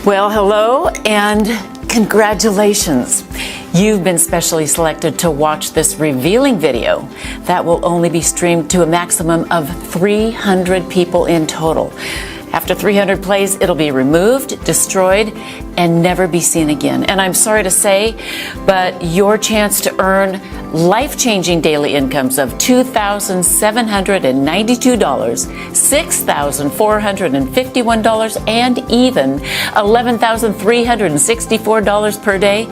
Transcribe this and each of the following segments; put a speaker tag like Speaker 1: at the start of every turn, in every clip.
Speaker 1: Well, hello and congratulations. You've been specially selected to watch this revealing video that will only be streamed to a maximum of 300 people in total. After 300 plays, it'll be removed, destroyed, and never be seen again. And I'm sorry to say, but your chance to earn life-changing daily incomes of $2,792, $6,451, and even $11,364 per day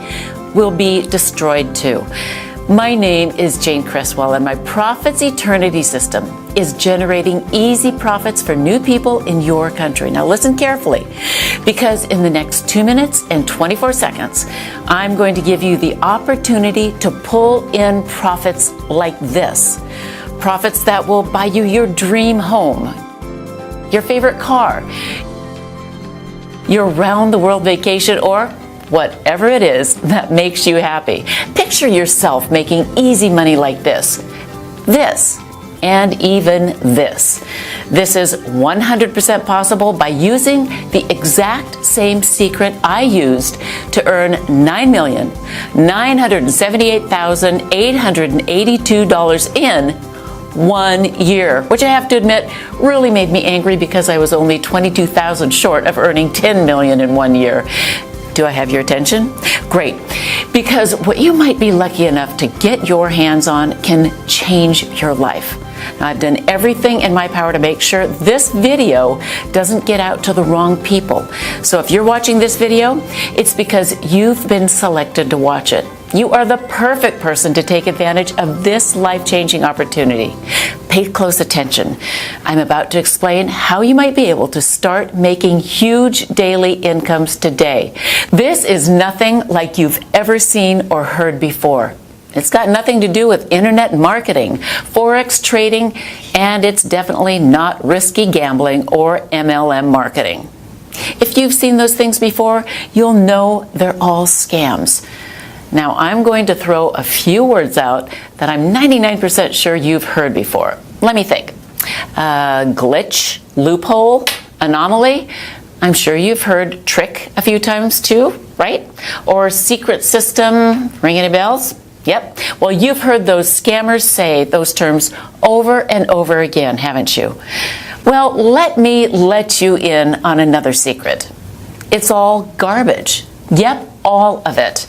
Speaker 1: will be destroyed too. My name is Jane Creswell, and my Profits Eternity system is generating easy profits for new people in your country. Now listen carefully, because in the next 2 minutes and 24 seconds, I'm going to give you the opportunity to pull in profits like this. Profits that will buy you your dream home, your favorite car, your round-the-world vacation, or whatever it is that makes you happy. Picture yourself making easy money like this, and even this. This is 100% possible by using the exact same secret I used to earn $9,978,882 in 1 year, which I have to admit really made me angry because I was only 22,000 short of earning 10 million in 1 year. Do I have your attention? Great. Because what you might be lucky enough to get your hands on can change your life. Now, I've done everything in my power to make sure this video doesn't get out to the wrong people. So if you're watching this video, it's because you've been selected to watch it. You are the perfect person to take advantage of this life-changing opportunity. Pay close attention. I'm about to explain how you might be able to start making huge daily incomes today. This is nothing like you've ever seen or heard before. It's got nothing to do with internet marketing, forex trading, and it's definitely not risky gambling or MLM marketing. If you've seen those things before, you'll know they're all scams. Now, I'm going to throw a few words out that I'm 99% sure you've heard before. Let me think. Glitch, loophole, anomaly. I'm sure you've heard trick a few times too, right? Or secret system, ring any bells? Yep. Well, you've heard those scammers say those terms over and over again, haven't you? Well, let me let you in on another secret. It's all garbage. Yep, all of it.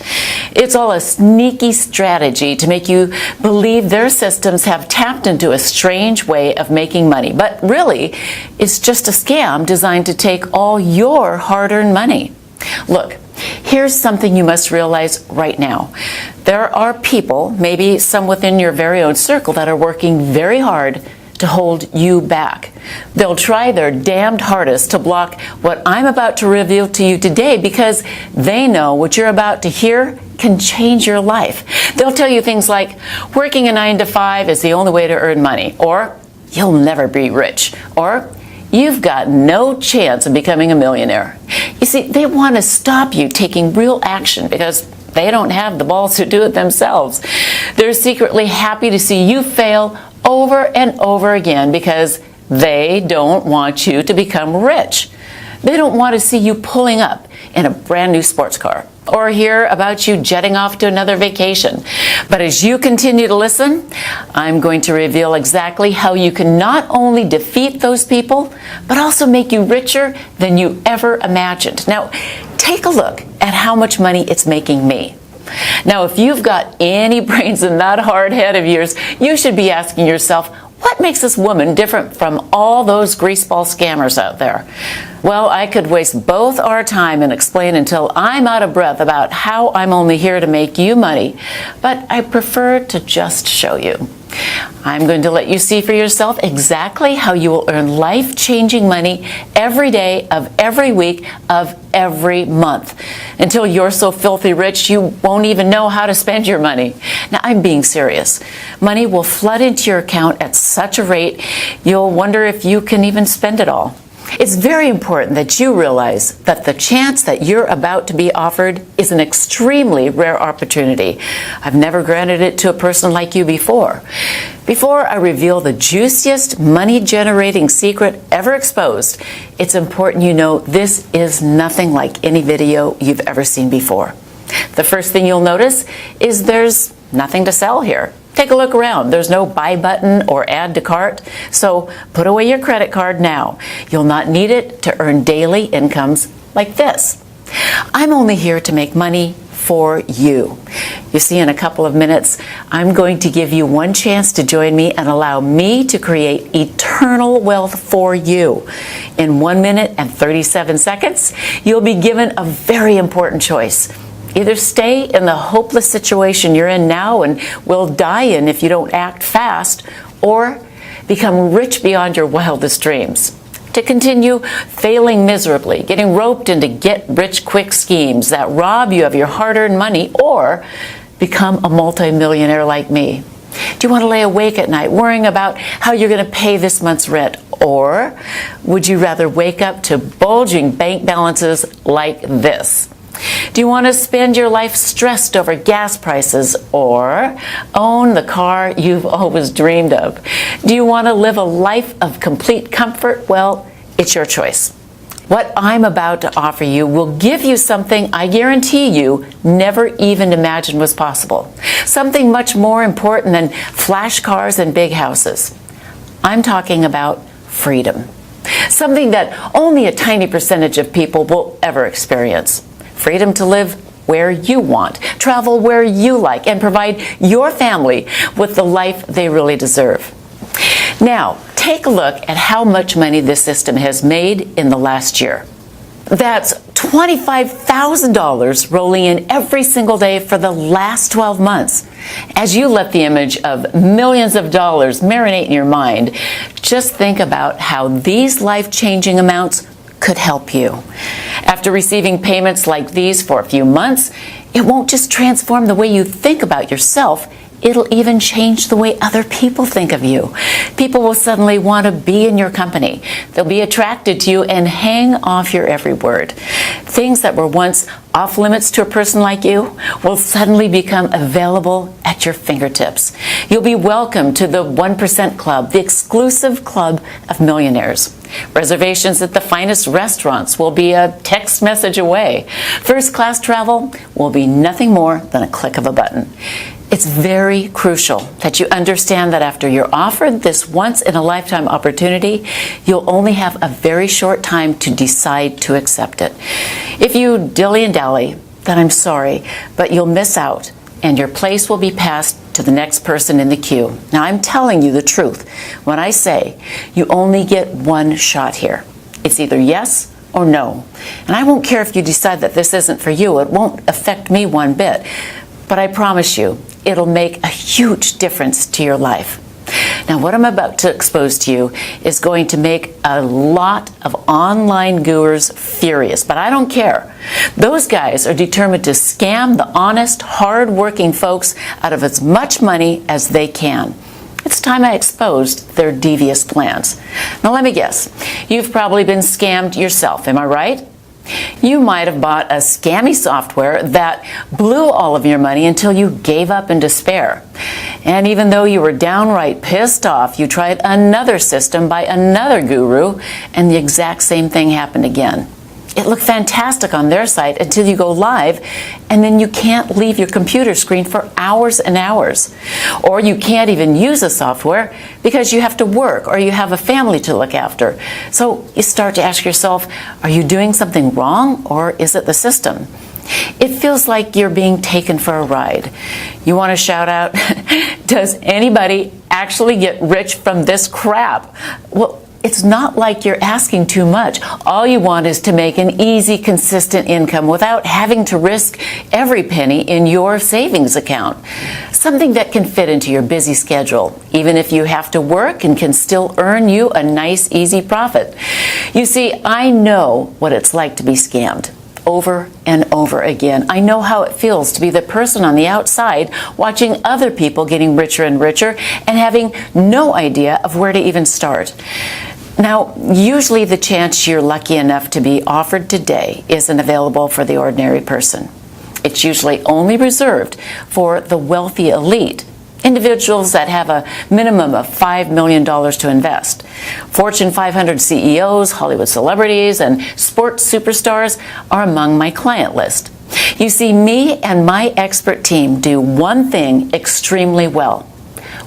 Speaker 1: It's all a sneaky strategy to make you believe their systems have tapped into a strange way of making money. But really, it's just a scam designed to take all your hard-earned money. Look, here's something you must realize right now. There are people, maybe some within your very own circle, that are working very hard to hold you back. They'll try their damned hardest to block what I'm about to reveal to you today because they know what you're about to hear can change your life. They'll tell you things like, working a 9-to-5 is the only way to earn money, or you'll never be rich, or you've got no chance of becoming a millionaire. You see, they want to stop you taking real action because they don't have the balls to do it themselves. They're secretly happy to see you fail over and over again because they don't want you to become rich. They don't want to see you pulling up in a brand new sports car or hear about you jetting off to another vacation. But as you continue to listen, I'm going to reveal exactly how you can not only defeat those people, but also make you richer than you ever imagined. Now, take a look at how much money it's making me. Now, if you've got any brains in that hard head of yours, you should be asking yourself, what makes this woman different from all those greaseball scammers out there? Well, I could waste both our time and explain until I'm out of breath about how I'm only here to make you money, but I prefer to just show you. I'm going to let you see for yourself exactly how you will earn life-changing money every day of every week of every month until you're so filthy rich you won't even know how to spend your money. Now, I'm being serious. Money will flood into your account at such a rate you'll wonder if you can even spend it all. It's very important that you realize that the chance that you're about to be offered is an extremely rare opportunity. I've never granted it to a person like you before. Before I reveal the juiciest money-generating secret ever exposed, it's important you know this is nothing like any video you've ever seen before. The first thing you'll notice is there's nothing to sell here. Take a look around. There's no buy button or add to cart, so put away your credit card now. You'll not need it to earn daily incomes like this. I'm only here to make money for you. You see, in a couple of minutes, I'm going to give you one chance to join me and allow me to create eternal wealth for you. In 1 minute and 37 seconds, you'll be given a very important choice. Either stay in the hopeless situation you're in now and will die in if you don't act fast, or become rich beyond your wildest dreams. To continue failing miserably, getting roped into get-rich-quick schemes that rob you of your hard-earned money, or become a multimillionaire like me. Do you want to lay awake at night worrying about how you're going to pay this month's rent? Or would you rather wake up to bulging bank balances like this? Do you want to spend your life stressed over gas prices, or own the car you've always dreamed of? Do you want to live a life of complete comfort? Well, it's your choice. What I'm about to offer you will give you something I guarantee you never even imagined was possible. Something much more important than flash cars and big houses. I'm talking about freedom. Something that only a tiny percentage of people will ever experience. Freedom to live where you want, travel where you like, and provide your family with the life they really deserve. Now, take a look at how much money this system has made in the last year. That's $25,000 rolling in every single day for the last 12 months. As you let the image of millions of dollars marinate in your mind, just think about how these life-changing amounts could help you. After receiving payments like these for a few months, it won't just transform the way you think about yourself, it'll even change the way other people think of you. People will suddenly want to be in your company. They'll be attracted to you and hang off your every word. Things that were once off limits to a person like you will suddenly become available at your fingertips. You'll be welcome to the 1% Club, the exclusive club of millionaires. Reservations at the finest restaurants will be a text message away. First-class travel will be nothing more than a click of a button. It's very crucial that you understand that after you're offered this once-in-a-lifetime opportunity, you'll only have a very short time to decide to accept it. If you dilly and dally, then I'm sorry, but you'll miss out, and your place will be passed to the next person in the queue. Now, I'm telling you the truth when I say you only get one shot here. It's either yes or no. And I won't care if you decide that this isn't for you. It won't affect me one bit. But I promise you, it'll make a huge difference to your life. Now, what I'm about to expose to you is going to make a lot of online gurus furious, but I don't care. Those guys are determined to scam the honest, hard-working folks out of as much money as they can. It's time I exposed their devious plans. Now, let me guess. You've probably been scammed yourself, am I right? You might have bought a scammy software that blew all of your money until you gave up in despair. And even though you were downright pissed off, you tried another system by another guru, and the exact same thing happened again. It looked fantastic on their site until you go live, and then you can't leave your computer screen for hours and hours. Or you can't even use the software because you have to work or you have a family to look after. So you start to ask yourself, are you doing something wrong, or is it the system? It feels like you're being taken for a ride. You want to shout out, does anybody actually get rich from this crap? Well, it's not like you're asking too much. All you want is to make an easy, consistent income without having to risk every penny in your savings account. Something that can fit into your busy schedule, even if you have to work and can still earn you a nice, easy profit. You see, I know what it's like to be scammed. Over and over again. I know how it feels to be the person on the outside watching other people getting richer and richer and having no idea of where to even start. Now, usually the chance you're lucky enough to be offered today isn't available for the ordinary person. It's usually only reserved for the wealthy elite, individuals that have a minimum of $5 million to invest. Fortune 500 CEOs, Hollywood celebrities, and sports superstars are among my client list. You see, me and my expert team do one thing extremely well.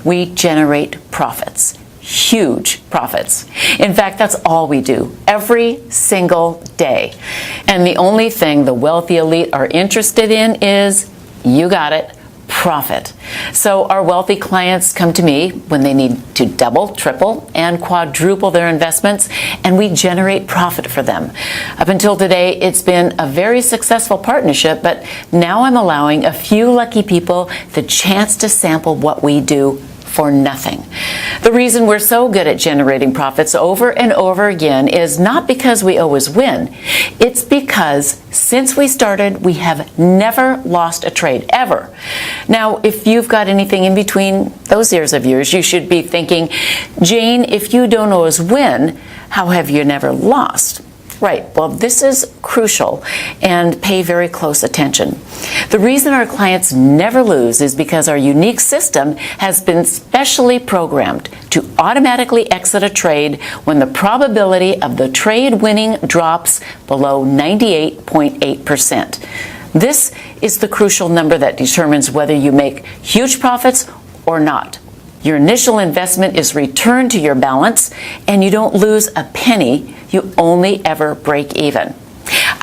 Speaker 1: We generate profits. Huge profits. In fact, that's all we do every single day. And the only thing the wealthy elite are interested in is, you got it, profit. So our wealthy clients come to me when they need to double, triple, and quadruple their investments, and we generate profit for them. Up until today, it's been a very successful partnership, but now I'm allowing a few lucky people the chance to sample what we do for nothing. The reason we're so good at generating profits over and over again is not because we always win. It's because since we started, we have never lost a trade, ever. Now, if you've got anything in between those ears of yours, you should be thinking, Jane, if you don't always win, how have you never lost? Right, well, this is crucial, and pay very close attention. The reason our clients never lose is because our unique system has been specially programmed to automatically exit a trade when the probability of the trade winning drops below 98.8%. This is the crucial number that determines whether you make huge profits or not. Your initial investment is returned to your balance, and you don't lose a penny. You only ever break even.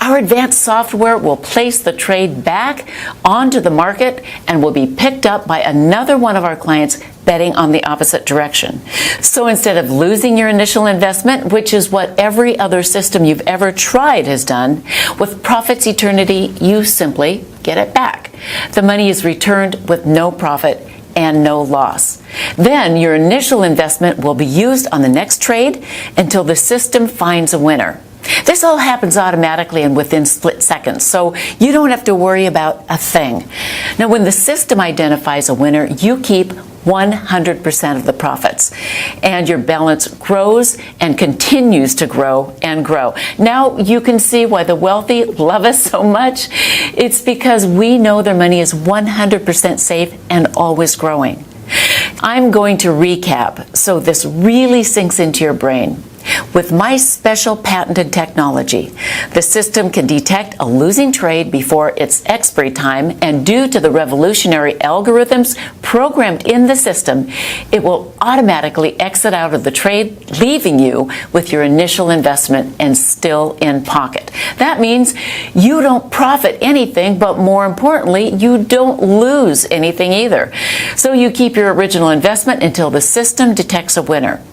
Speaker 1: Our advanced software will place the trade back onto the market and will be picked up by another one of our clients betting on the opposite direction. So instead of losing your initial investment, which is what every other system you've ever tried has done, with Profits Eternity, you simply get it back. The money is returned with no profit and no loss. Then your initial investment will be used on the next trade until the system finds a winner. This all happens automatically and within split seconds, so you don't have to worry about a thing. Now, when the system identifies a winner, you keep 100% of the profits, and your balance grows and continues to grow and grow. Now you can see why the wealthy love us so much. It's because we know their money is 100% safe and always growing. I'm going to recap so this really sinks into your brain. With my special patented technology, the system can detect a losing trade before its expiry time, and due to the revolutionary algorithms programmed in the system, it will automatically exit out of the trade, leaving you with your initial investment and still in pocket. That means you don't profit anything, but more importantly, you don't lose anything either. So you keep your original investment until the system detects a winner.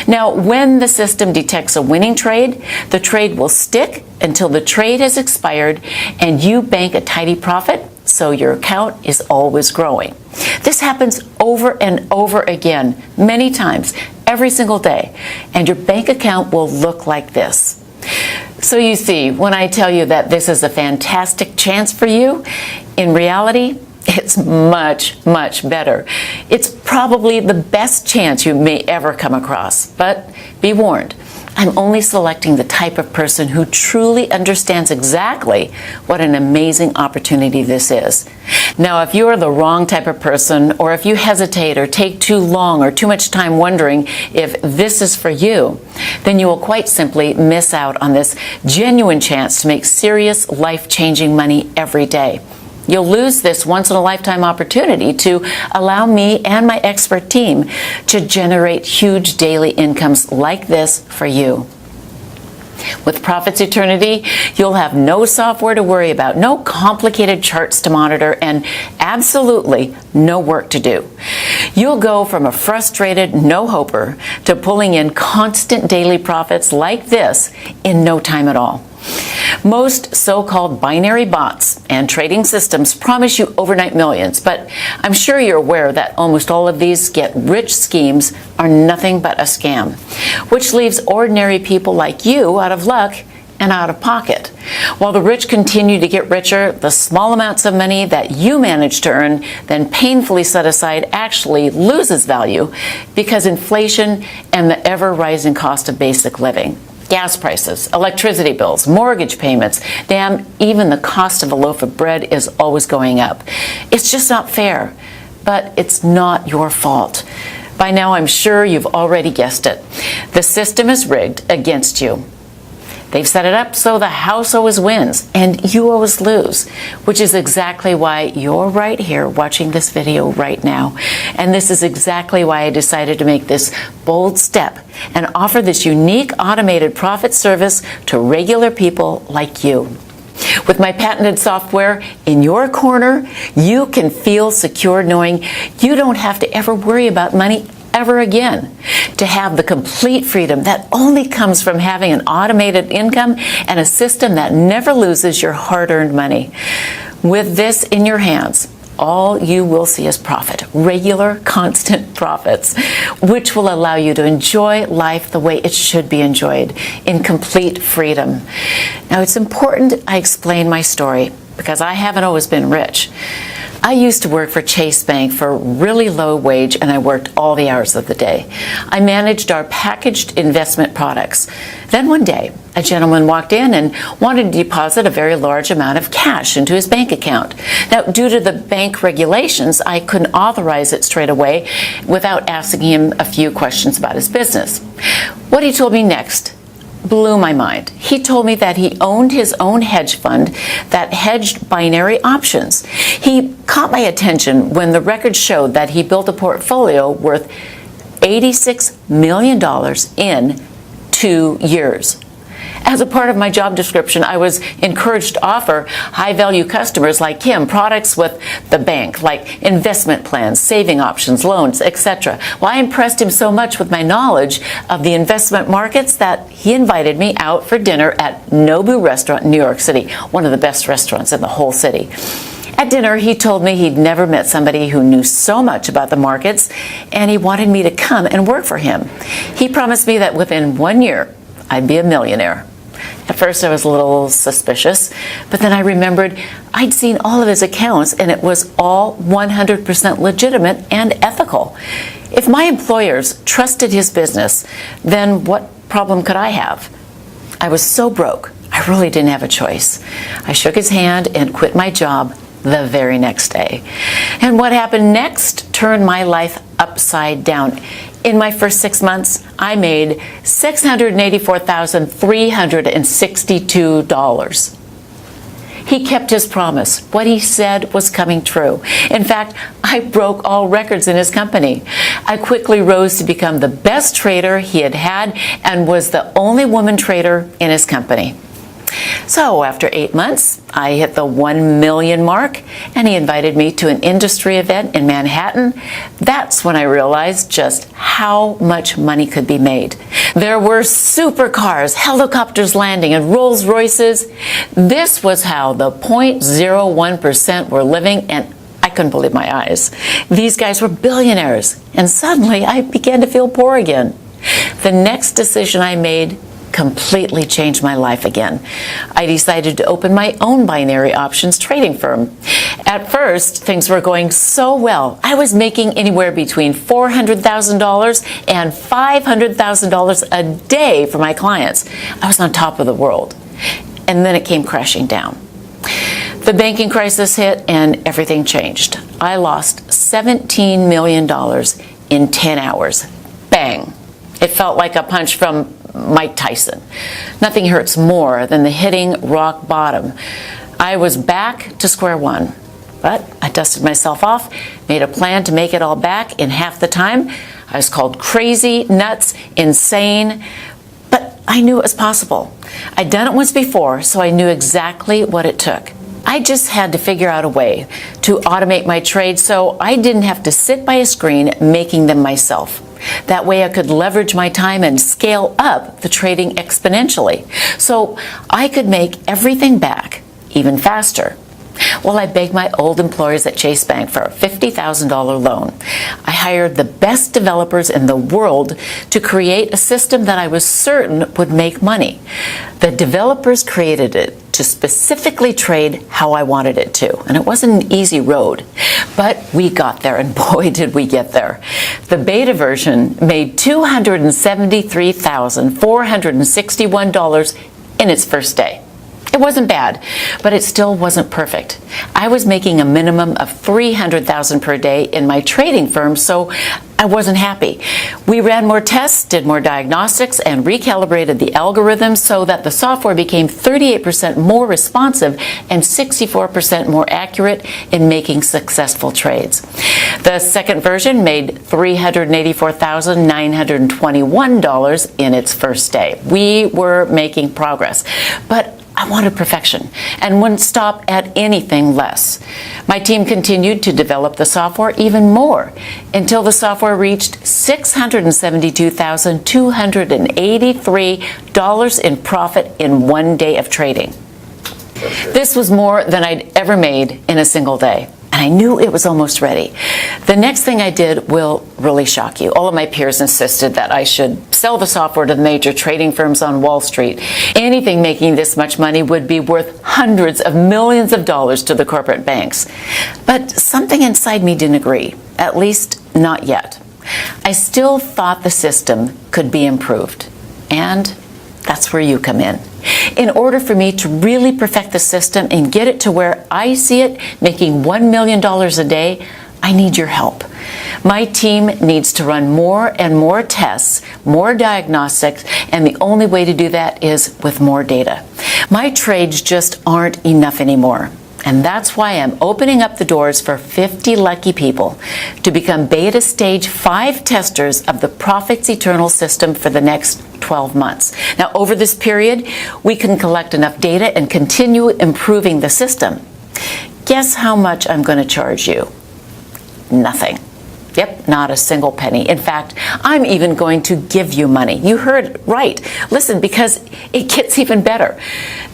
Speaker 1: Now, when the system detects a winning trade, the trade will stick until the trade has expired and you bank a tidy profit, so your account is always growing. This happens over and over again, many times, every single day, and your bank account will look like this. So you see, when I tell you that this is a fantastic chance for you, in reality, it's much, much better. It's probably the best chance you may ever come across. But be warned, I'm only selecting the type of person who truly understands exactly what an amazing opportunity this is. Now, if you are the wrong type of person, or if you hesitate or take too long or too much time wondering if this is for you, then you will quite simply miss out on this genuine chance to make serious, life-changing money every day. You'll lose this once-in-a-lifetime opportunity to allow me and my expert team to generate huge daily incomes like this for you. With Profits Eternity, you'll have no software to worry about, no complicated charts to monitor, and absolutely no work to do. You'll go from a frustrated no-hoper to pulling in constant daily profits like this in no time at all. Most so-called binary bots and trading systems promise you overnight millions, but I'm sure you're aware that almost all of these get-rich schemes are nothing but a scam, which leaves ordinary people like you out of luck and out of pocket. While the rich continue to get richer, the small amounts of money that you manage to earn, then painfully set aside, actually loses value because inflation and the ever-rising cost of basic living. Gas prices, electricity bills, mortgage payments, damn, even the cost of a loaf of bread is always going up. It's just not fair, but it's not your fault. By now, I'm sure you've already guessed it. The system is rigged against you. They've set it up so the house always wins and you always lose, which is exactly why you're right here watching this video right now. And this is exactly why I decided to make this bold step and offer this unique automated profit service to regular people like you. With my patented software in your corner, you can feel secure knowing you don't have to ever worry about money ever again. To have the complete freedom that only comes from having an automated income and a system that never loses your hard-earned money. With this in your hands, all you will see is profit, regular, constant profits, which will allow you to enjoy life the way it should be enjoyed, in complete freedom. Now, it's important I explain my story because I haven't always been rich. I used to work for Chase Bank for a really low wage, and I worked all the hours of the day. I managed our packaged investment products. Then one day, a gentleman walked in and wanted to deposit a very large amount of cash into his bank account. Now, due to the bank regulations, I couldn't authorize it straight away without asking him a few questions about his business. What he told me next blew my mind. He told me that he owned his own hedge fund that hedged binary options. He caught my attention when the records showed that he built a portfolio worth $86 million in 2 years. As a part of my job description, I was encouraged to offer high-value customers like him products with the bank, like investment plans, saving options, loans, etc. Well, I impressed him so much with my knowledge of the investment markets that he invited me out for dinner at Nobu Restaurant in New York City, one of the best restaurants in the whole city. At dinner, he told me he'd never met somebody who knew so much about the markets, and he wanted me to come and work for him. He promised me that within 1 year, I'd be a millionaire. At first, I was a little suspicious, but then I remembered I'd seen all of his accounts, and it was all 100% legitimate and ethical. If my employers trusted his business, then what problem could I have? I was so broke, I really didn't have a choice. I shook his hand and quit my job the very next day. And what happened next turned my life upside down. In my first 6 months, I made $684,362. He kept his promise. What he said was coming true. In fact, I broke all records in his company. I quickly rose to become the best trader he had had and was the only woman trader in his company. So after 8 months, I hit the 1 million mark, and he invited me to an industry event in Manhattan. That's when I realized just how much money could be made. There were supercars, helicopters landing, and Rolls Royces. This was how the 0.01% were living, and I couldn't believe my eyes. These guys were billionaires, and suddenly I began to feel poor again. The next decision I made completely changed my life again. I decided to open my own binary options trading firm. At first, things were going so well. I was making anywhere between $400,000 and $500,000 a day for my clients. I was on top of the world. And then it came crashing down. The banking crisis hit and everything changed. I lost $17 million in 10 hours. Bang. It felt like a punch from Mike Tyson. Nothing hurts more than the hitting rock bottom. I was back to square one, but I dusted myself off, made a plan to make it all back in half the time. I was called crazy, nuts, insane, but I knew it was possible. I'd done it once before, so I knew exactly what it took. I just had to figure out a way to automate my trade so I didn't have to sit by a screen making them myself. That way I could leverage my time and scale up the trading exponentially so I could make everything back even faster. Well, I begged my old employers at Chase Bank for a $50,000 loan. I hired the best developers in the world to create a system that I was certain would make money. The developers created it to specifically trade how I wanted it to. And it wasn't an easy road, but we got there, and boy, did we get there. The beta version made $273,461 in its first day. It wasn't bad, but it still wasn't perfect. I was making a minimum of $300,000 per day in my trading firm, so I wasn't happy. We ran more tests, did more diagnostics, and recalibrated the algorithms so that the software became 38% more responsive and 64% more accurate in making successful trades. The second version made $384,921 in its first day. We were making progress, but I wanted perfection and wouldn't stop at anything less. My team continued to develop the software even more until the software reached $672,283 in profit in one day of trading. This was more than I'd ever made in a single day. And I knew it was almost ready. The next thing I did will really shock you. All of my peers insisted that I should sell the software to the major trading firms on Wall Street. Anything making this much money would be worth hundreds of millions of dollars to the corporate banks. But something inside me didn't agree, at least not yet. I still thought the system could be improved. And that's where you come in. In order for me to really perfect the system and get it to where I see it making $1 million a day, I need your help. My team needs to run more and more tests, more diagnostics, and the only way to do that is with more data. My trades just aren't enough anymore. And that's why I'm opening up the doors for 50 lucky people to become beta stage 5 testers of the Profits Eternal system for the next 12 months. Now, over this period, we can collect enough data and continue improving the system. Guess how much I'm going to charge you? Nothing. Yep, not a single penny. In fact, I'm even going to give you money. You heard right. Listen, because it gets even better.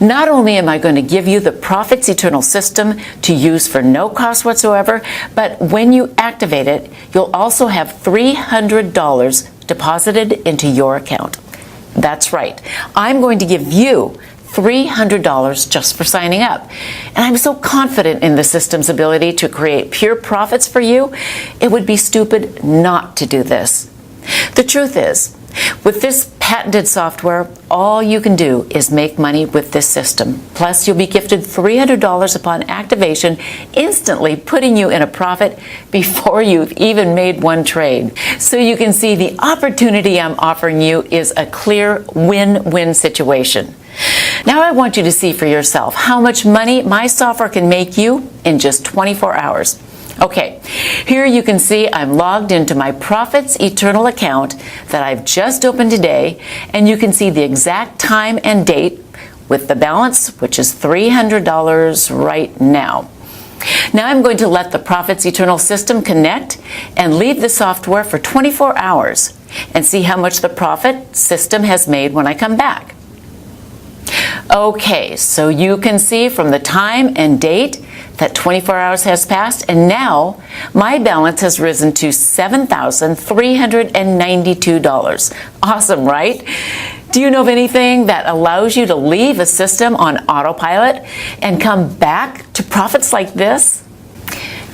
Speaker 1: Not only am I going to give you the Profits Eternal system to use for no cost whatsoever, but when you activate it, you'll also have $300 deposited into your account. That's right. I'm going to give you $300 just for signing up. And I'm so confident in the system's ability to create pure profits for you, it would be stupid not to do this. The truth is, with this patented software, all you can do is make money with this system. Plus, you'll be gifted $300 upon activation, instantly putting you in a profit before you've even made one trade. So you can see the opportunity I'm offering you is a clear win-win situation. Now I want you to see for yourself how much money my software can make you in just 24 hours. Okay, here you can see I'm logged into my Profits Eternal account that I've just opened today, and you can see the exact time and date with the balance, which is $300 right now. Now I'm going to let the Profits Eternal system connect and leave the software for 24 hours and see how much the profit system has made when I come back. Okay, so you can see from the time and date that 24 hours has passed, and now my balance has risen to $7,392. Awesome, right? Do you know of anything that allows you to leave a system on autopilot and come back to profits like this?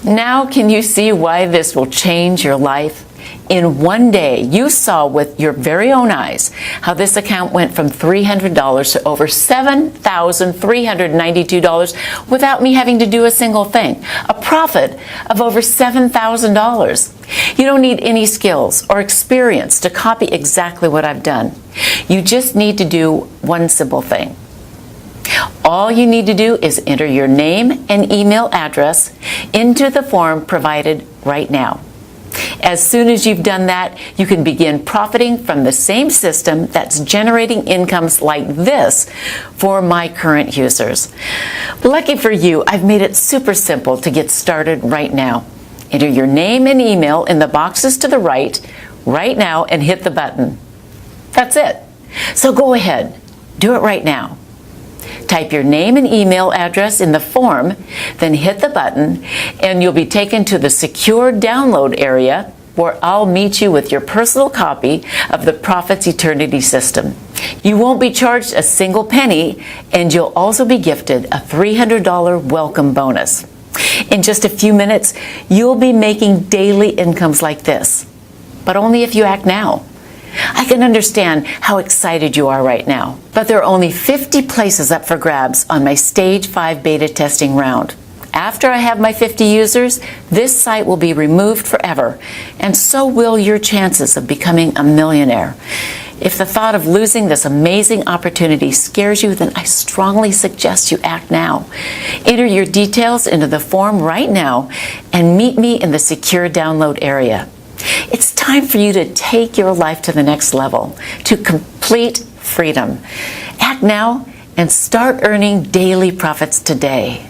Speaker 1: Now can you see why this will change your life? In one day, you saw with your very own eyes how this account went from $300 to over $7,392 without me having to do a single thing. A profit of over $7,000. You don't need any skills or experience to copy exactly what I've done. You just need to do one simple thing. All you need to do is enter your name and email address into the form provided right now. As soon as you've done that, you can begin profiting from the same system that's generating incomes like this for my current users. Lucky for you, I've made it super simple to get started right now. Enter your name and email in the boxes to the right now, and hit the button. That's it. So go ahead, do it right now. Type your name and email address in the form, then hit the button, and you'll be taken to the secure download area where I'll meet you with your personal copy of the Profits Eternity system. You won't be charged a single penny, and you'll also be gifted a $300 welcome bonus. In just a few minutes, you'll be making daily incomes like this, but only if you act now. I can understand how excited you are right now, but there are only 50 places up for grabs on my Stage 5 beta testing round. After I have my 50 users, this site will be removed forever, and so will your chances of becoming a millionaire. If the thought of losing this amazing opportunity scares you, then I strongly suggest you act now. Enter your details into the form right now and meet me in the secure download area. It's time for you to take your life to the next level, to complete freedom. Act now and start earning daily profits today.